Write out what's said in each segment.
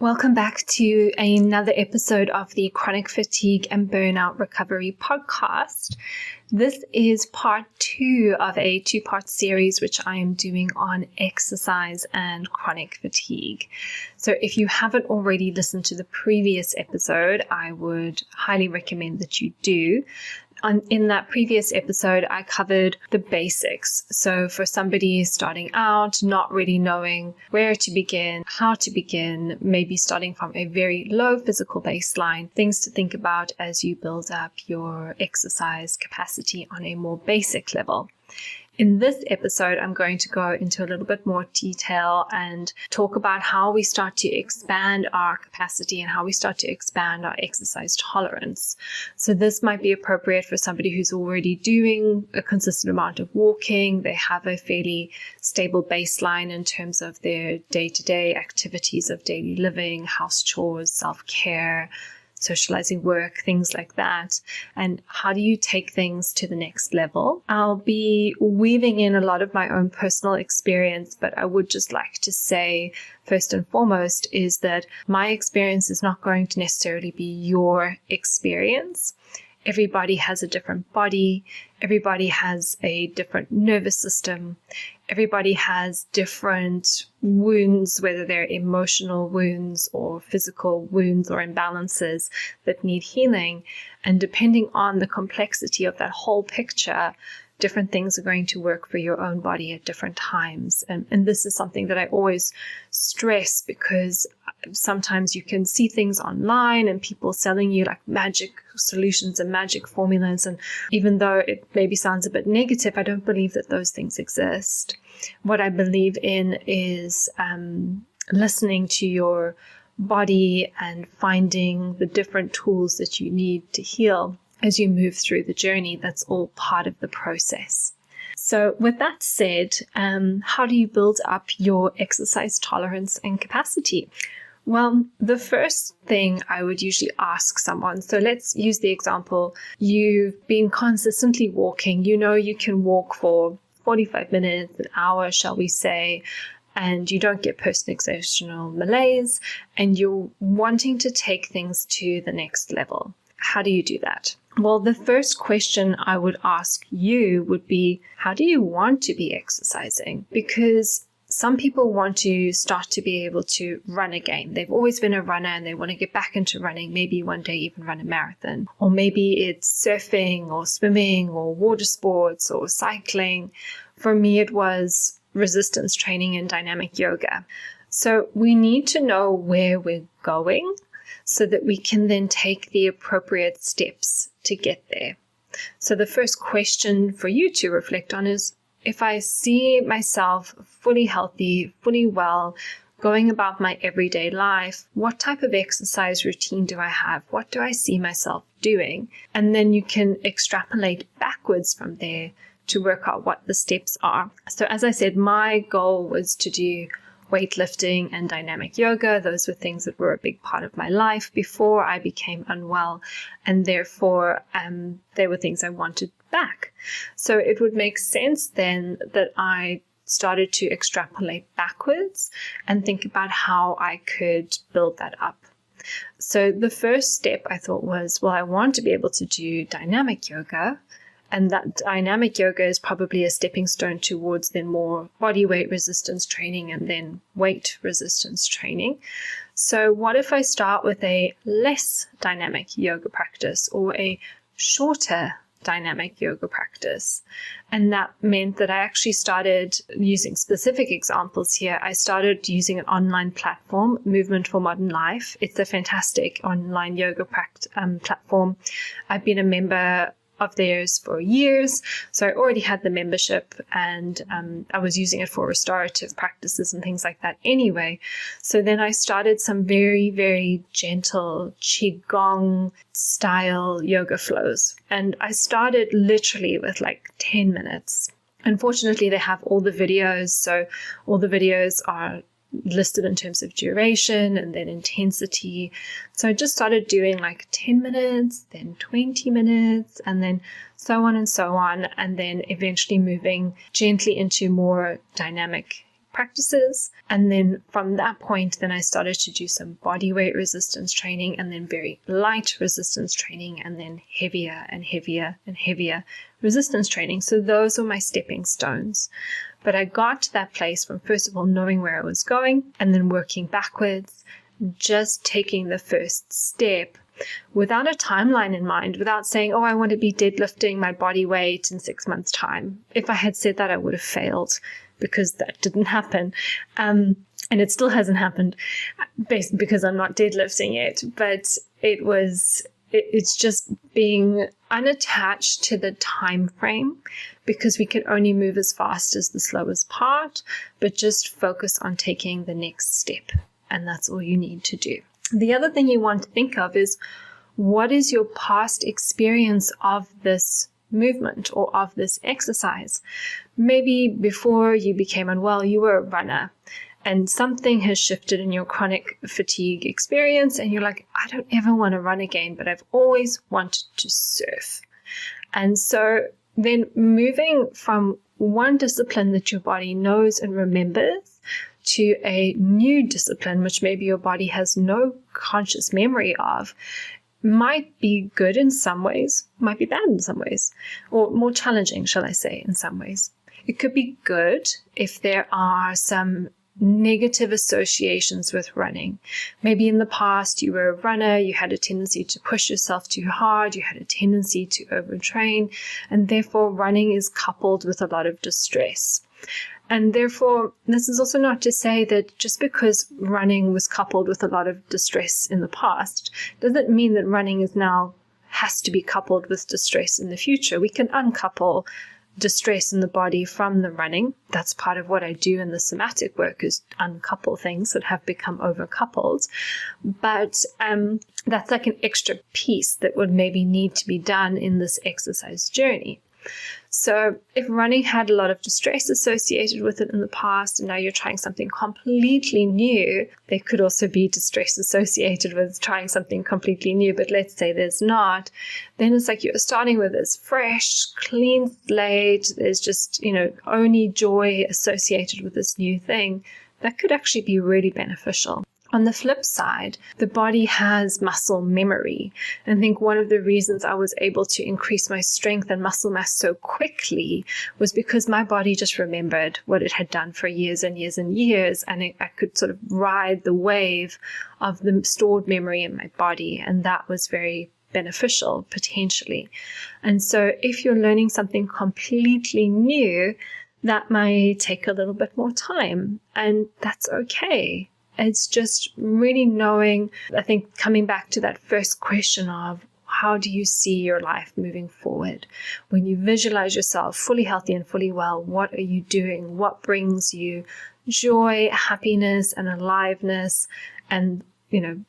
Welcome back to another episode of the Chronic Fatigue and Burnout Recovery podcast. This is part 2 of a 2-part series which I am doing on exercise and chronic fatigue. So if you haven't already listened to the previous episode, I would highly recommend that you do. In that previous episode, I covered the basics. So for somebody starting out, not really knowing where to begin, how to begin, maybe starting from a very low physical baseline, things to think about as you build up your exercise capacity on a more basic level. In this episode, I'm going to go into a little bit more detail and talk about how we start to expand our capacity and how we start to expand our exercise tolerance. So this might be appropriate for somebody who's already doing a consistent amount of walking. They have a fairly stable baseline in terms of their day-to-day activities of daily living, house chores, self-care, socializing, work, things like that. And how do you take things to the next level? I'll be weaving in a lot of my own personal experience, but I would just like to say, first and foremost, is that my experience is not going to necessarily be your experience. Everybody has a different body. Everybody has a different nervous system. Everybody has different wounds, whether they're emotional wounds or physical wounds or imbalances that need healing. And depending on the complexity of that whole picture, different things are going to work for your own body at different times. And this is something that I always stress, because sometimes you can see things online and people selling you like magic solutions and magic formulas. And even though it maybe sounds a bit negative, I don't believe that those things exist. What I believe in is listening to your body and finding the different tools that you need to heal as you move through the journey. That's all part of the process. So with that said, how do you build up your exercise tolerance and capacity? Well, the first thing I would usually ask someone, so let's use the example, you've been consistently walking, you know you can walk for 45 minutes, an hour, shall we say, and you don't get post-exertional malaise, and you're wanting to take things to the next level. How do you do that? Well, the first question I would ask you would be, how do you want to be exercising? Because some people want to start to be able to run again. They've always been a runner and they want to get back into running, maybe one day even run a marathon. Or maybe it's surfing or swimming or water sports or cycling. For me, it was resistance training and dynamic yoga. So we need to know where we're going so that we can then take the appropriate steps to get there. So the first question for you to reflect on is, if I see myself fully healthy, fully well, going about my everyday life, what type of exercise routine do I have? What do I see myself doing? And then you can extrapolate backwards from there to work out what the steps are. So as I said, my goal was to do weightlifting and dynamic yoga. Those were things that were a big part of my life before I became unwell, and therefore they were things I wanted back. So it would make sense then that I started to extrapolate backwards and think about how I could build that up. So the first step I thought was, well, I want to be able to do dynamic yoga. And that dynamic yoga is probably a stepping stone towards then more body weight resistance training and then weight resistance training. So what if I start with a less dynamic yoga practice or a shorter dynamic yoga practice? And that meant that I actually started using specific examples here. I started using an online platform, Movement for Modern Life. It's a fantastic online yoga platform. I've been a member of theirs for years. So I already had the membership, and I was using it for restorative practices and things like that anyway. So then I started some very, very gentle Qigong style yoga flows. And I started literally with like 10 minutes. Unfortunately, they have all the videos. So all the videos are listed in terms of duration and then intensity. So I just started doing like 10 minutes, then 20 minutes, and then so on and so on, and then eventually moving gently into more dynamic practices. And then from that point, then I started to do some body weight resistance training, and then very light resistance training, and then heavier and heavier and heavier resistance training. So those were my stepping stones. But I got to that place from, first of all, knowing where I was going, and then working backwards, just taking the first step without a timeline in mind, without saying, oh, I want to be deadlifting my body weight in 6 months' time. If I had said that, I would have failed, because that didn't happen. And it still hasn't happened, basically because I'm not deadlifting yet. But it's just being unattached to the time frame, because we can only move as fast as the slowest part, but just focus on taking the next step. And that's all you need to do. The other thing you want to think of is, what is your past experience of this movement or of this exercise? Maybe before you became unwell, you were a runner, and something has shifted in your chronic fatigue experience, and you're like, I don't ever want to run again, but I've always wanted to surf. And so then moving from one discipline that your body knows and remembers to a new discipline, which maybe your body has no conscious memory of, might be good in some ways, might be bad in some ways, or more challenging, shall I say, in some ways. It could be good if there are some negative associations with running. Maybe in the past you were a runner, you had a tendency to push yourself too hard, you had a tendency to overtrain, and therefore running is coupled with a lot of distress. And therefore, this is also not to say that just because running was coupled with a lot of distress in the past, doesn't mean that running is now has to be coupled with distress in the future. We can uncouple distress in the body from the running. That's part of what I do in the somatic work, is uncouple things that have become overcoupled. But that's like an extra piece that would maybe need to be done in this exercise journey. So if running had a lot of distress associated with it in the past, and now you're trying something completely new, there could also be distress associated with trying something completely new. But let's say there's not, then it's like you're starting with this fresh, clean slate. There's just, only joy associated with this new thing. That could actually be really beneficial. On the flip side, the body has muscle memory. And I think one of the reasons I was able to increase my strength and muscle mass so quickly was because my body just remembered what it had done for years and years and years. And I could sort of ride the wave of the stored memory in my body. And that was very beneficial, potentially. And so if you're learning something completely new, that might take a little bit more time. And that's okay. It's just really knowing, I think, coming back to that first question of, how do you see your life moving forward? When you visualize yourself fully healthy and fully well, what are you doing? What brings you joy, happiness, and aliveness? And,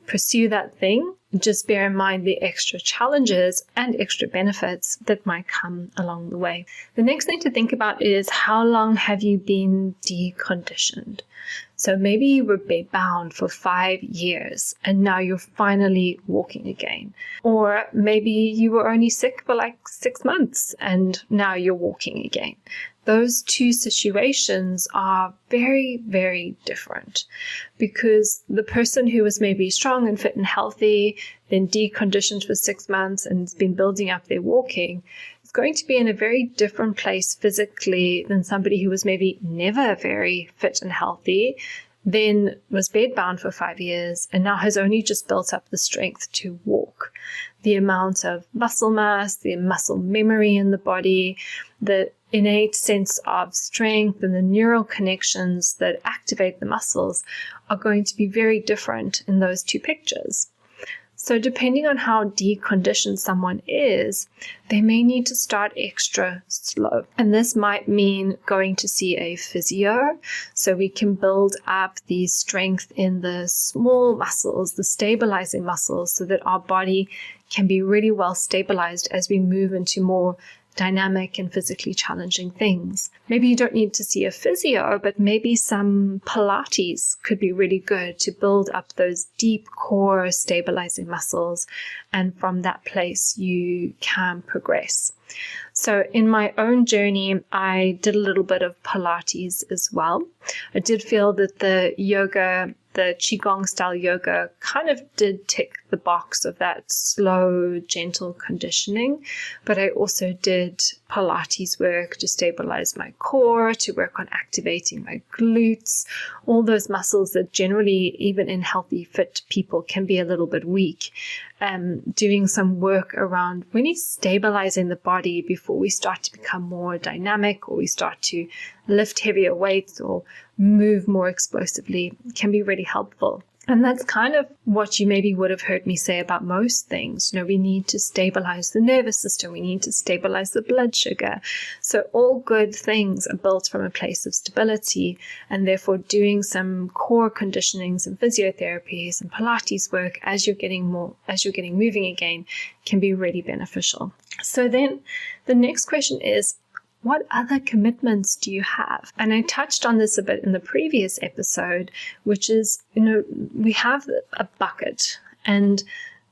pursue that thing. Just bear in mind the extra challenges and extra benefits that might come along the way. The next thing to think about is, how long have you been deconditioned? So maybe you were bedbound for 5 years and now you're finally walking again. Or maybe you were only sick for like 6 months and now you're walking again. Those two situations are very, very different, because the person who was maybe strong and fit and healthy, then deconditioned for 6 months and has been building up their walking, is going to be in a very different place physically than somebody who was maybe never very fit and healthy, then was bedbound for 5 years and now has only just built up the strength to walk. The amount of muscle mass, the muscle memory in the body, the innate sense of strength and the neural connections that activate the muscles are going to be very different in those two pictures. So depending on how deconditioned someone is, they may need to start extra slow. And this might mean going to see a physio so we can build up the strength in the small muscles, the stabilizing muscles, so that our body can be really well stabilized as we move into more dynamic and physically challenging things. Maybe you don't need to see a physio, but maybe some Pilates could be really good to build up those deep core stabilizing muscles. And from that place, you can progress. So in my own journey, I did a little bit of Pilates as well. I did feel that the Qigong style yoga kind of did tick the box of that slow, gentle conditioning. But I also did Pilates work to stabilize my core, to work on activating my glutes, all those muscles that generally, even in healthy, fit people, can be a little bit weak. Doing some work around really stabilizing the body before we start to become more dynamic, or we start to lift heavier weights or move more explosively, can be really helpful. And that's kind of what you maybe would have heard me say about most things. We need to stabilize the nervous system. We need to stabilize the blood sugar. So all good things are built from a place of stability, and therefore doing some core conditioning, some physiotherapy, some Pilates work as you're getting moving again can be really beneficial. So then the next question is, what other commitments do you have? And I touched on this a bit in the previous episode, which is, we have a bucket, and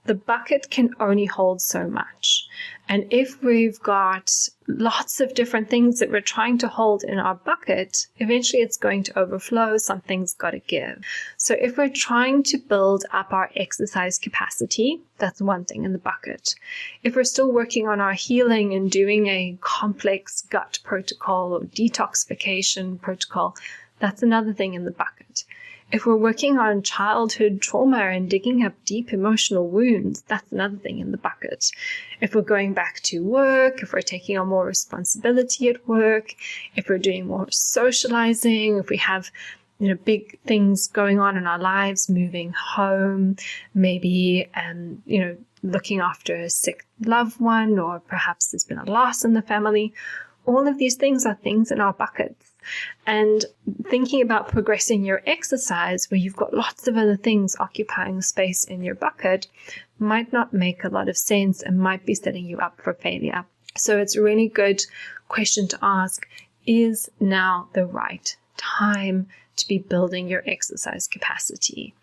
the bucket can only hold so much. And if we've got lots of different things that we're trying to hold in our bucket, eventually it's going to overflow. Something's got to give. So if we're trying to build up our exercise capacity, that's one thing in the bucket. If we're still working on our healing and doing a complex gut protocol or detoxification protocol, that's another thing in the bucket. If we're working on childhood trauma and digging up deep emotional wounds, that's another thing in the bucket. If we're going back to work, if we're taking on more responsibility at work, if we're doing more socializing, if we have big things going on in our lives, moving home, maybe looking after a sick loved one, or perhaps there's been a loss in the family. All of these things are things in our buckets. And thinking about progressing your exercise where you've got lots of other things occupying space in your bucket might not make a lot of sense and might be setting you up for failure. So it's a really good question to ask, is now the right time to be building your exercise capacity?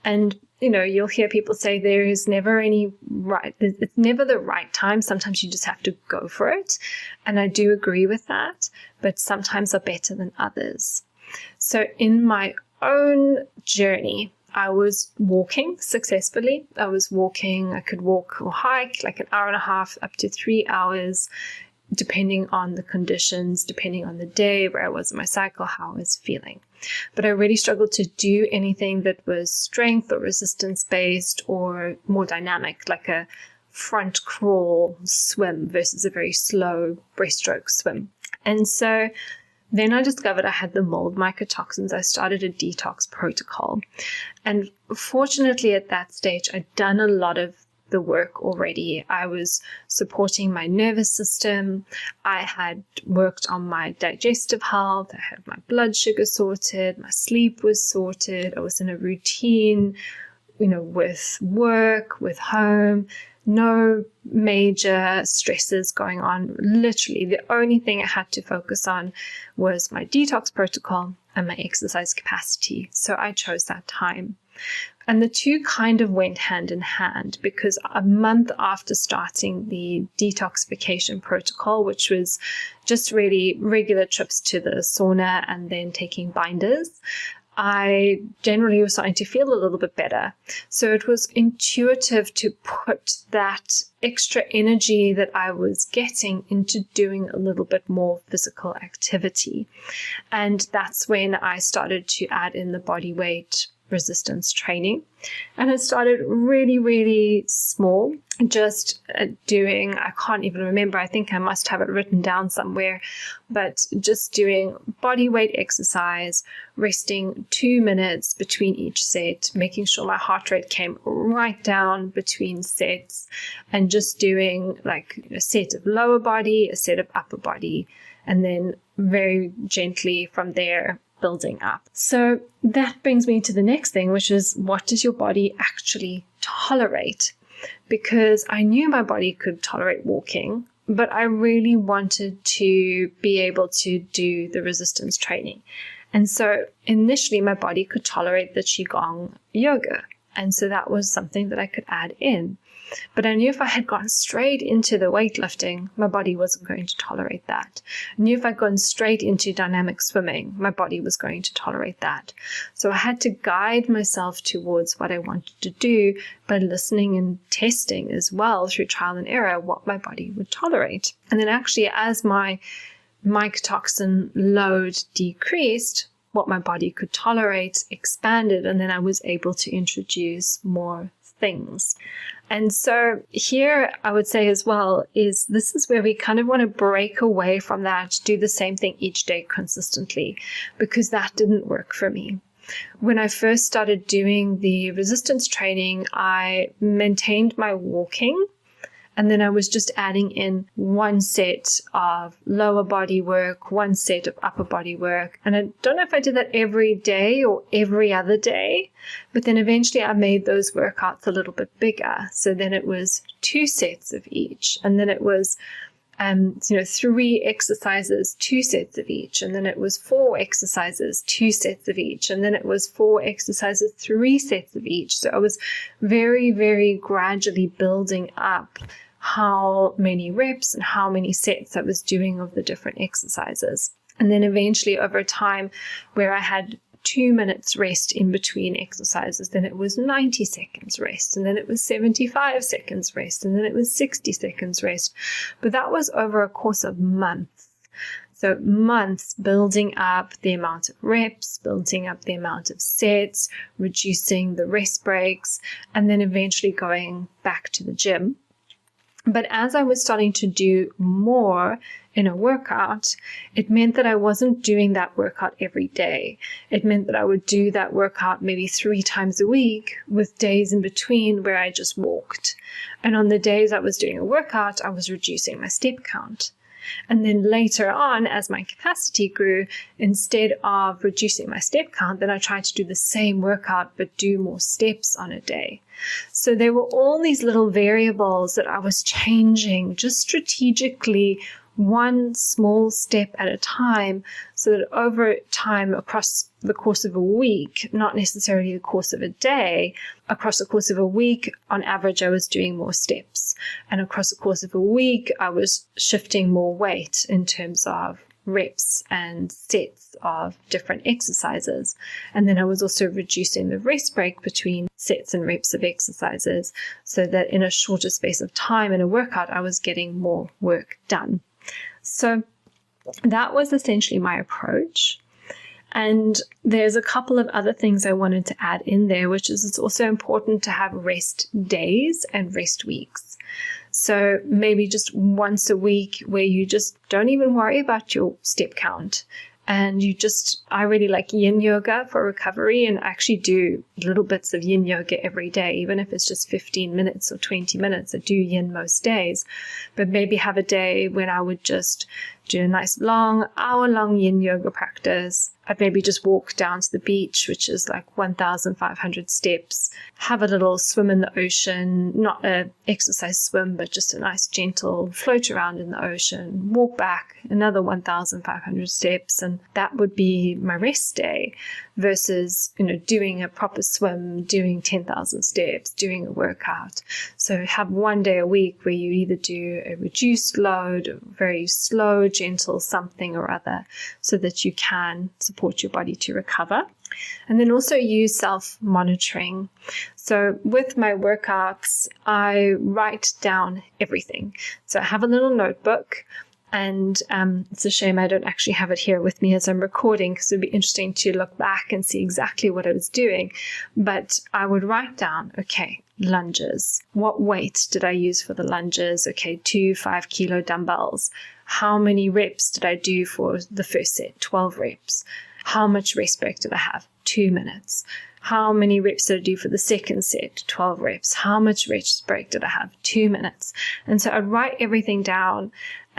And, you'll hear people say there is never it's never the right time. Sometimes you just have to go for it. And I do agree with that, but sometimes are better than others. So in my own journey, I was walking successfully. I could walk or hike like an hour and a half up to 3 hours, depending on the conditions, depending on the day, where I was in my cycle, how I was feeling. But I really struggled to do anything that was strength or resistance based or more dynamic, like a front crawl swim versus a very slow breaststroke swim. And so then I discovered I had the mold mycotoxins. I started a detox protocol. And fortunately at that stage, I'd done a lot of the work already. I was supporting my nervous system. I had worked on my digestive health. I had my blood sugar sorted. My sleep was sorted. I was in a routine, with work, with home, no major stresses going on. Literally, the only thing I had to focus on was my detox protocol and my exercise capacity. So I chose that time. And the two kind of went hand in hand, because a month after starting the detoxification protocol, which was just really regular trips to the sauna and then taking binders, I generally was starting to feel a little bit better. So it was intuitive to put that extra energy that I was getting into doing a little bit more physical activity. And that's when I started to add in the body weight resistance training. And it started really, really small, just doing, I can't even remember, I think I must have it written down somewhere, but just doing body weight exercise, resting 2 minutes between each set, making sure my heart rate came right down between sets, and just doing like a set of lower body, a set of upper body, and then very gently from there building up. So that brings me to the next thing, which is, what does your body actually tolerate? Because I knew my body could tolerate walking, but I really wanted to be able to do the resistance training. And so initially my body could tolerate the Qigong yoga. And so that was something that I could add in. But I knew if I had gone straight into the weightlifting, my body wasn't going to tolerate that. I knew if I'd gone straight into dynamic swimming, my body was going to tolerate that. So I had to guide myself towards what I wanted to do by listening and testing as well through trial and error what my body would tolerate. And then actually as my mycotoxin load decreased, what my body could tolerate expanded, and then I was able to introduce more things. And so here I would say as well is this is where we kind of want to break away from that, do the same thing each day consistently, because that didn't work for me. When I first started doing the resistance training, I maintained my walking, and then I was just adding in one set of lower body work, one set of upper body work. And I don't know if I did that every day or every other day, but then eventually I made those workouts a little bit bigger. So then it was 2 sets of each. And then it was, 3 exercises, 2 sets of each. And then it was 4 exercises, 2 sets of each. And then it was 4 exercises, 3 sets of each. So I was very, very gradually building up how many reps and how many sets I was doing of the different exercises. And then eventually over time where I had 2 minutes rest in between exercises, then it was 90 seconds rest, and then it was 75 seconds rest, and then it was 60 seconds rest. But that was over a course of months. So months building up the amount of reps, building up the amount of sets, reducing the rest breaks, and then eventually going back to the gym. But as I was starting to do more in a workout, it meant that I wasn't doing that workout every day. It meant that I would do that workout maybe 3 times a week with days in between where I just walked. And on the days I was doing a workout, I was reducing my step count. And then later on, as my capacity grew, instead of reducing my step count, then I tried to do the same workout but do more steps on a day. So there were all these little variables that I was changing just strategically, one small step at a time, so that over time across the course of a week, not necessarily the course of a day, across the course of a week, on average, I was doing more steps. And across the course of a week, I was shifting more weight in terms of reps and sets of different exercises. And then I was also reducing the rest break between sets and reps of exercises so that in a shorter space of time in a workout, I was getting more work done. So that was essentially my approach. And there's a couple of other things I wanted to add in there, which is it's also important to have rest days and rest weeks. So maybe just once a week where you just don't even worry about your step count. And I really like yin yoga for recovery, and actually do little bits of yin yoga every day, even if it's just 15 minutes or 20 minutes. I do yin most days, but maybe have a day when I would just do a nice long hour-long yin yoga practice. I'd maybe just walk down to the beach, which is like 1,500 steps, have a little swim in the ocean, not an exercise swim, but just a nice gentle float around in the ocean, walk back another 1,500 steps, and that would be my rest day versus, doing a proper swim, doing 10,000 steps, doing a workout. So have one day a week where you either do a reduced load, a very slow, gentle something or other, so that you can support your body to recover. And then also use self-monitoring. So with my workouts, I write down everything. So I have a little notebook, and it's a shame I don't actually have it here with me as I'm recording, because it would be interesting to look back and see exactly what I was doing. But I would write down, okay, lunges. What weight did I use for the lunges? Okay, 2 5-kilo dumbbells. How many reps did I do for the first set? 12 reps. How much rest break did I have? 2 minutes. How many reps did I do for the second set? 12 reps. How much rest break did I have? 2 minutes. And so I'd write everything down.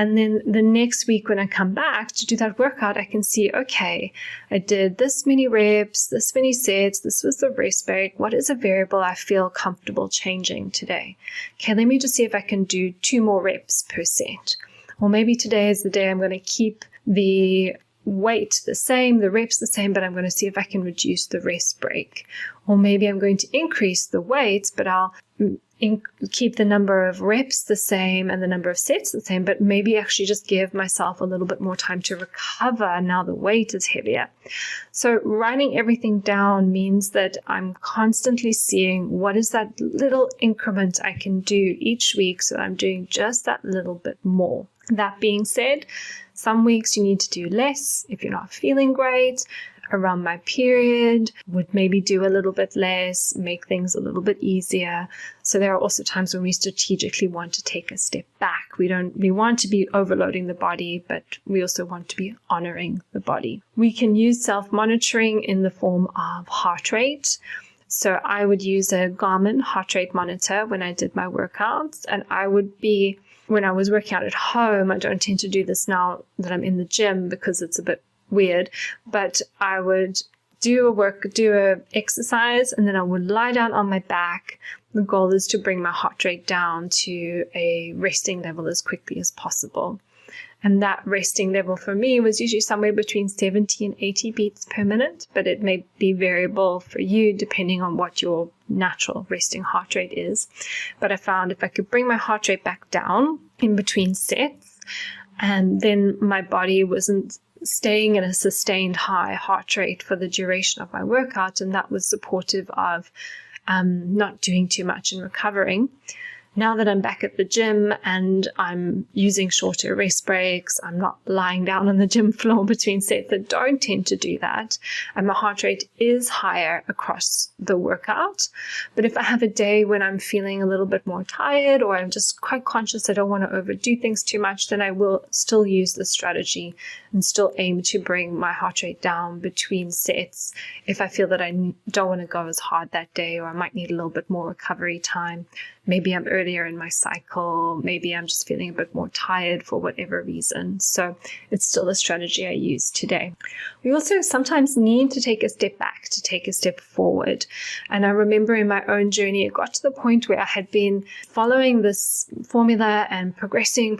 And then the next week when I come back to do that workout, I can see, okay, I did this many reps, this many sets, this was the rest break. What is a variable I feel comfortable changing today? Okay, let me just see if I can do 2 more reps per set. Or maybe today is the day I'm going to keep the weight the same, the reps the same, but I'm going to see if I can reduce the rest break. Or maybe I'm going to increase the weight, but I'll keep the number of reps the same and the number of sets the same, but maybe actually just give myself a little bit more time to recover now the weight is heavier. So writing everything down means that I'm constantly seeing what is that little increment I can do each week, so I'm doing just that little bit more. That being said, some weeks you need to do less if you're not feeling great. Around my period, would maybe do a little bit less, make things a little bit easier. So there are also times when we strategically want to take a step back. We want to be overloading the body, but we also want to be honoring the body. We can use self-monitoring in the form of heart rate. So I would use a Garmin heart rate monitor when I did my workouts, and when I was working out at home, I don't tend to do this now that I'm in the gym because it's a bit weird, but I would do a exercise, and then I would lie down on my back. The goal is to bring my heart rate down to a resting level as quickly as possible. And that resting level for me was usually somewhere between 70 and 80 beats per minute, but it may be variable for you depending on what your natural resting heart rate is. But I found if I could bring my heart rate back down in between sets, and then my body wasn't staying at a sustained high heart rate for the duration of my workout, and that was supportive of not doing too much and recovering. Now that I'm back at the gym and I'm using shorter rest breaks, I'm not lying down on the gym floor between sets. I don't tend to do that. And my heart rate is higher across the workout. But if I have a day when I'm feeling a little bit more tired, or I'm just quite conscious I don't want to overdo things too much, then I will still use this strategy and still aim to bring my heart rate down between sets if I feel that I don't want to go as hard that day, or I might need a little bit more recovery time. Maybe I'm earlier in my cycle. Maybe I'm just feeling a bit more tired for whatever reason. So it's still a strategy I use today. We also sometimes need to take a step back to take a step forward. And I remember in my own journey, it got to the point where I had been following this formula and progressing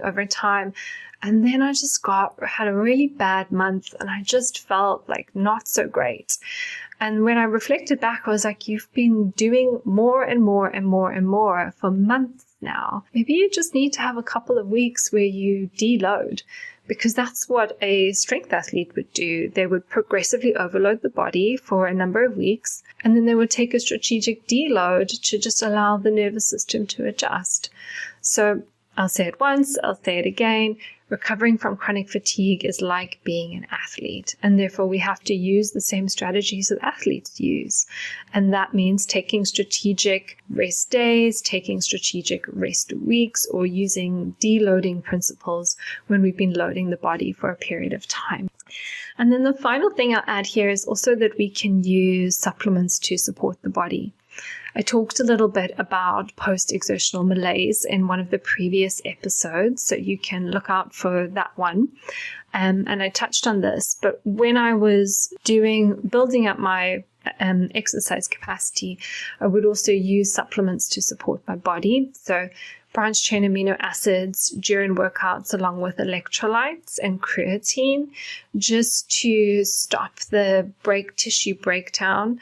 over time. And then I just had a really bad month, and I just felt like not so great. And when I reflected back, I was like, you've been doing more and more and more and more for months now. Maybe you just need to have a couple of weeks where you deload, because that's what a strength athlete would do. They would progressively overload the body for a number of weeks, and then they would take a strategic deload to just allow the nervous system to adjust. So I'll say it once, I'll say it again. Recovering from chronic fatigue is like being an athlete, and therefore we have to use the same strategies that athletes use. And that means taking strategic rest days, taking strategic rest weeks, or using deloading principles when we've been loading the body for a period of time. And then the final thing I'll add here is also that we can use supplements to support the body. I talked a little bit about post-exertional malaise in one of the previous episodes, so you can look out for that one. And I touched on this, but when I was building up my exercise capacity, I would also use supplements to support my body. So branched chain amino acids during workouts, along with electrolytes and creatine, just to stop the tissue breakdown,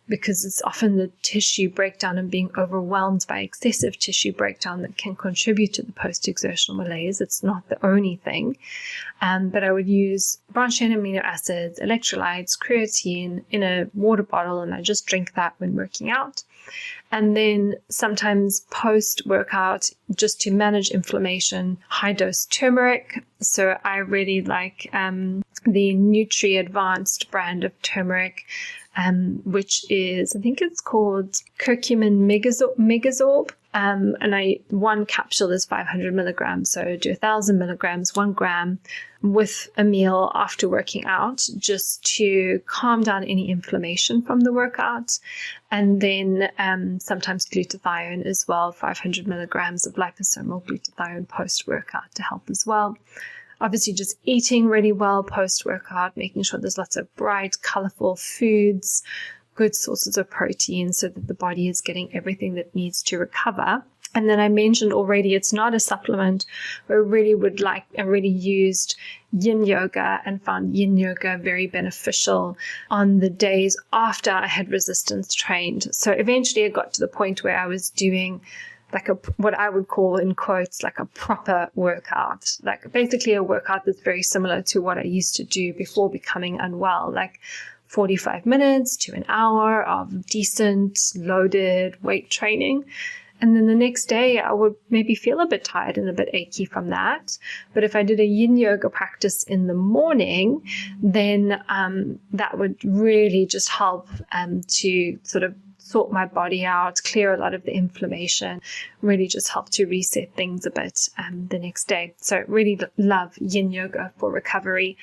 because it's often the tissue breakdown and being overwhelmed by excessive tissue breakdown that can contribute to the post-exertional malaise. It's not the only thing. But I would use branched chain amino acids, electrolytes, creatine in a water bottle, and I just drink that when working out. And then sometimes post-workout, just to manage inflammation, high-dose turmeric. So I really like the Nutri Advanced brand of turmeric, which is, I think it's called curcumin megazorb. And one capsule is 500 milligrams. So I do 1,000 milligrams, 1 gram with a meal after working out, just to calm down any inflammation from the workout. And then sometimes glutathione as well, 500 milligrams of liposomal glutathione post-workout to help as well. Obviously, just eating really well post-workout, making sure there's lots of bright, colorful foods, good sources of protein so that the body is getting everything that needs to recover. And then I mentioned already, it's not a supplement, but I really used yin yoga and found yin yoga very beneficial on the days after I had resistance trained. So eventually I got to the point where I was doing what I would call in quotes, like a proper workout, like basically a workout that's very similar to what I used to do before becoming unwell, like 45 minutes to an hour of decent loaded weight training. And then the next day I would maybe feel a bit tired and a bit achy from that. But if I did a yin yoga practice in the morning, then that would really just help to sort of sort my body out, clear a lot of the inflammation, really just help to reset things a bit the next day. So really love yin yoga for recovery.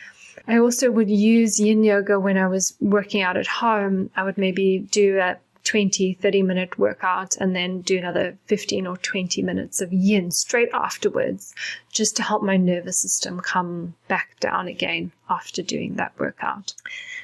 I also would use yin yoga when I was working out at home. I would maybe do a 20-30 minute workout and then do another 15 or 20 minutes of yin straight afterwards, just to help my nervous system come back down again after doing that workout.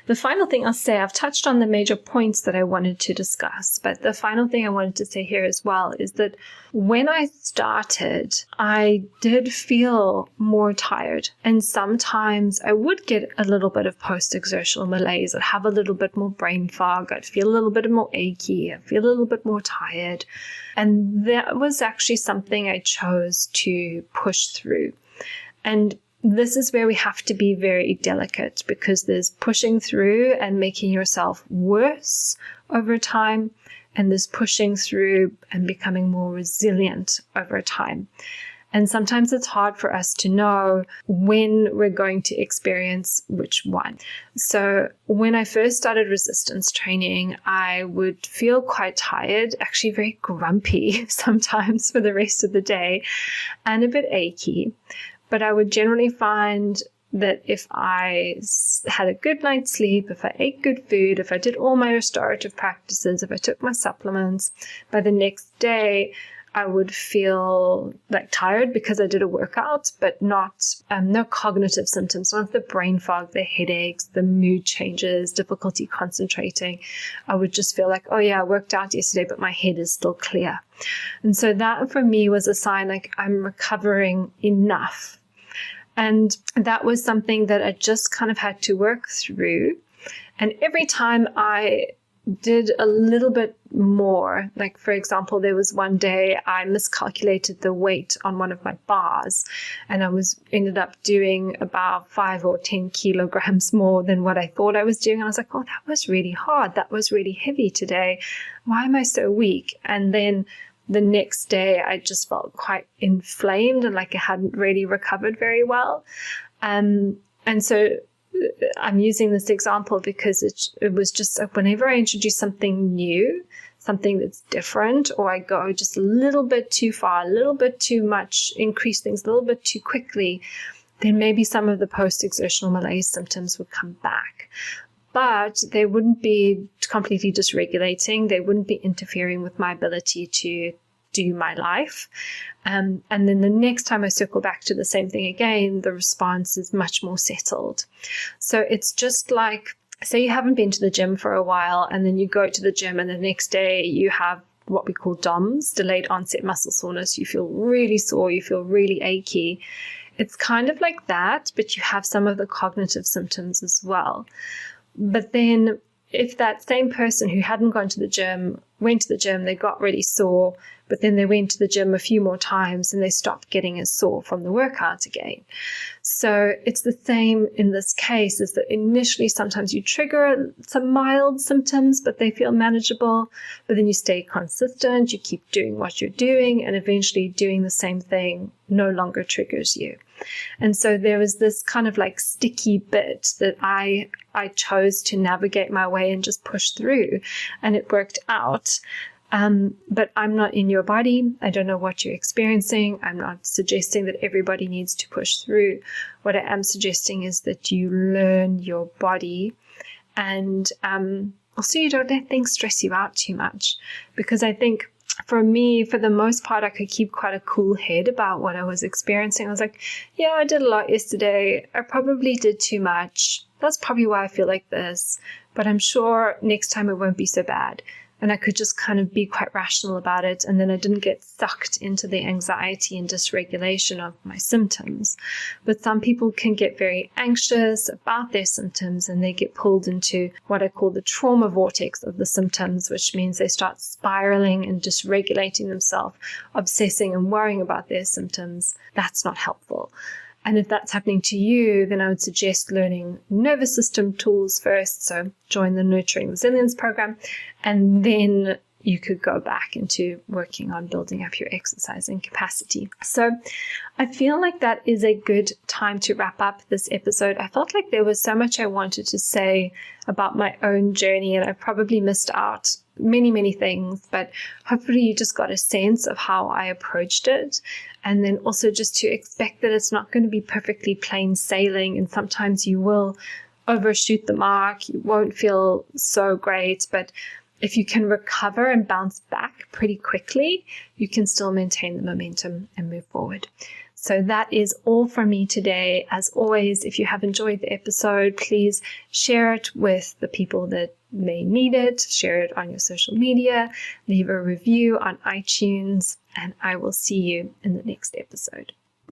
The final thing I'll say, I've touched on the major points that I wanted to discuss, but the final thing I wanted to say here as well is that when I started, I did feel more tired, and sometimes I would get a little bit of post-exertional malaise. I'd have a little bit more brain fog. I'd feel a little bit more achy. I'd feel a little bit more tired. And that was actually something I chose to push through. And this is where we have to be very delicate, because there's pushing through and making yourself worse over time, and there's pushing through and becoming more resilient over time. And sometimes it's hard for us to know when we're going to experience which one. So when I first started resistance training, I would feel quite tired, actually very grumpy sometimes for the rest of the day, and a bit achy. But I would generally find that if I had a good night's sleep, if I ate good food, if I did all my restorative practices, if I took my supplements, by the next day, I would feel like tired because I did a workout, but not no cognitive symptoms, none of the brain fog, the headaches, the mood changes, difficulty concentrating. I would just feel like, oh yeah, I worked out yesterday, but my head is still clear. And so that for me was a sign like I'm recovering enough. And that was something that I just kind of had to work through. And every time I did a little bit more, like for example, there was one day I miscalculated the weight on one of my bars, and I ended up doing about 5 or 10 kilograms more than what I thought I was doing. And I was like, oh, that was really hard. That was really heavy today. Why am I so weak? And then the next day I just felt quite inflamed and like I hadn't really recovered very well. And so I'm using this example because it was just whenever I introduce something new, something that's different, or I go just a little bit too far, a little bit too much, increase things a little bit too quickly, then maybe some of the post-exertional malaise symptoms would come back. But they wouldn't be completely dysregulating. They wouldn't be interfering with my ability to do my life. And then the next time I circle back to the same thing again, the response is much more settled. So it's just like, say you haven't been to the gym for a while, and then you go to the gym and the next day you have what we call DOMS, delayed onset muscle soreness. You feel really sore, you feel really achy. It's kind of like that, but you have some of the cognitive symptoms as well. But then if that same person who hadn't gone to the gym went to the gym, they got really sore, but then they went to the gym a few more times and they stopped getting as sore from the workout again. So it's the same in this case, is that initially sometimes you trigger some mild symptoms, but they feel manageable, but then you stay consistent, you keep doing what you're doing, and eventually doing the same thing no longer triggers you. And so there was this kind of like sticky bit that I chose to navigate my way and just push through, and it worked out. But I'm not in your body. I don't know what you're experiencing. I'm not suggesting that everybody needs to push through. What I am suggesting is that you learn your body, and also you don't let things stress you out too much. Because I think for me, for the most part, I could keep quite a cool head about what I was experiencing. I was like, yeah, I did a lot yesterday. I probably did too much. That's probably why I feel like this. But I'm sure next time it won't be so bad. And I could just kind of be quite rational about it. And then I didn't get sucked into the anxiety and dysregulation of my symptoms. But some people can get very anxious about their symptoms, and they get pulled into what I call the trauma vortex of the symptoms, which means they start spiraling and dysregulating themselves, obsessing and worrying about their symptoms. That's not helpful. And if that's happening to you, then I would suggest learning nervous system tools first. So join the Nurturing Resilience program, and then you could go back into working on building up your exercising capacity. So I feel like that is a good time to wrap up this episode. I felt like there was so much I wanted to say about my own journey, and I probably missed out many things, but hopefully you just got a sense of how I approached it. And then also just to expect that it's not going to be perfectly plain sailing, and sometimes you will overshoot the mark. You won't feel so great, but if you can recover and bounce back pretty quickly, you can still maintain the momentum and move forward. So that is all from me today. As always, if you have enjoyed the episode, please share it with the people that may need it. Share it on your social media, leave a review on iTunes, and I will see you in the next episode.